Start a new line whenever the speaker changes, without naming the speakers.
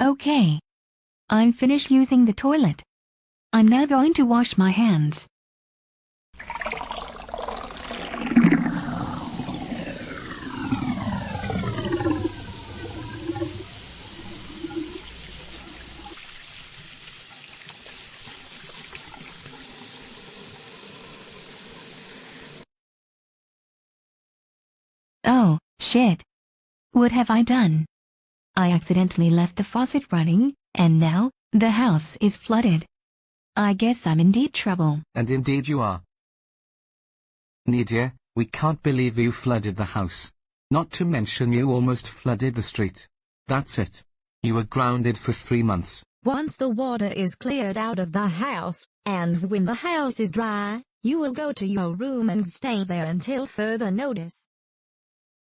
Okay. I'm finished using the toilet. I'm now going to wash my hands. Oh, shit. What have I done? I accidentally left the faucet running, and now, the house is flooded. I guess I'm in deep trouble.
And indeed you are. Nidia, we can't believe you flooded the house. Not to mention you almost flooded the street. That's it. You are grounded for 3 months.
Once the water is cleared out of the house, and when the house is dry, you will go to your room and stay there until further notice.